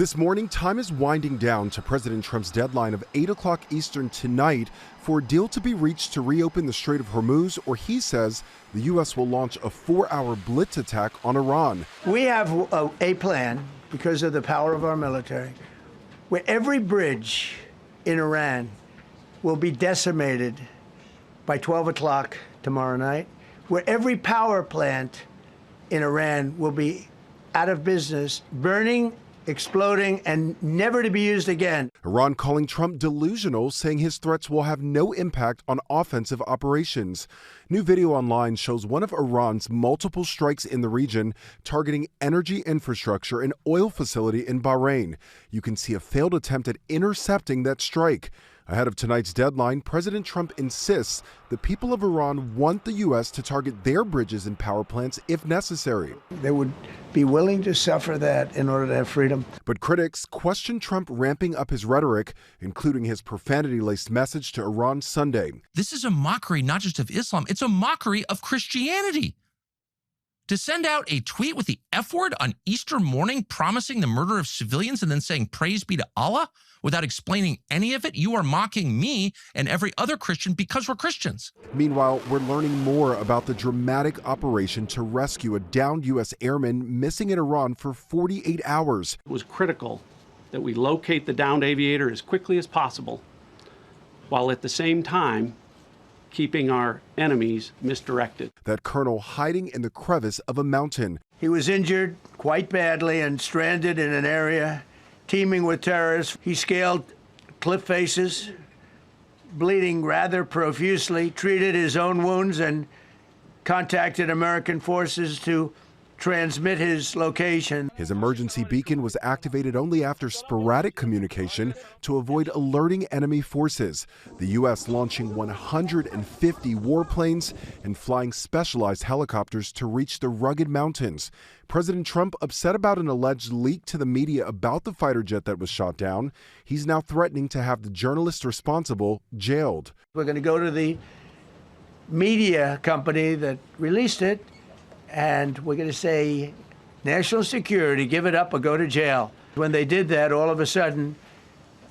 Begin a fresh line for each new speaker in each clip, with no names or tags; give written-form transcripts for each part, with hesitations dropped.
This morning, time is winding down to President Trump's deadline of 8 o'clock Eastern tonight for a deal to be reached to reopen the Strait of Hormuz, or he says the U.S. will launch a 4-hour blitz attack on Iran.
We have a plan, because of the power of our military, where every bridge in Iran will be decimated by 12 o'clock tomorrow night, where every power plant in Iran will be out of business, burning, exploding, and never to be used again.
Iran calling Trump delusional, saying his threats will have no impact on offensive operations. New video online shows one of Iran's multiple strikes in the region targeting energy infrastructure and oil facility in Bahrain. You can see a failed attempt at intercepting that strike. Ahead of tonight's deadline, President Trump insists the people of Iran want the U.S. to target their bridges and power plants if necessary.
They would be willing to suffer that in order to have freedom.
But critics question Trump ramping up his rhetoric, including his profanity-laced message to Iran Sunday.
This is a mockery not just of Islam, it's a mockery of Christianity. To send out a tweet with the F word on Easter morning promising the murder of civilians and then saying praise be to Allah without explaining any of it, you are mocking me and every other Christian because we're Christians.
Meanwhile, we're learning more about the dramatic operation to rescue a downed U.S. airman missing in Iran for 48 hours.
It was critical that we locate the downed aviator as quickly as possible, while at the same time keeping our enemies misdirected.
That colonel hiding in the crevice of a mountain.
He was injured quite badly and stranded in an area teeming with terrorists. He scaled cliff faces, bleeding rather profusely, treated his own wounds, and contacted American forces to transmit his location.
His emergency beacon was activated only after sporadic communication to avoid alerting enemy forces. The U.S. launching 150 warplanes and flying specialized helicopters to reach the rugged mountains. President Trump upset about an alleged leak to the media about the fighter jet that was shot down. He's now threatening to have the journalist responsible jailed.
We're going to go to the media company that released it, and we're going to say, national security, give it up or go to jail. When they did that, all of a sudden,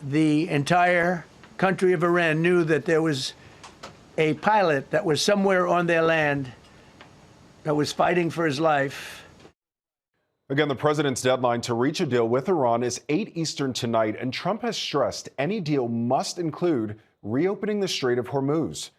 the entire country of Iran knew that there was a pilot that was somewhere on their land that was fighting for his life.
Again, the president's deadline to reach a deal with Iran is 8 Eastern tonight, and Trump has stressed any deal must include reopening the Strait of Hormuz.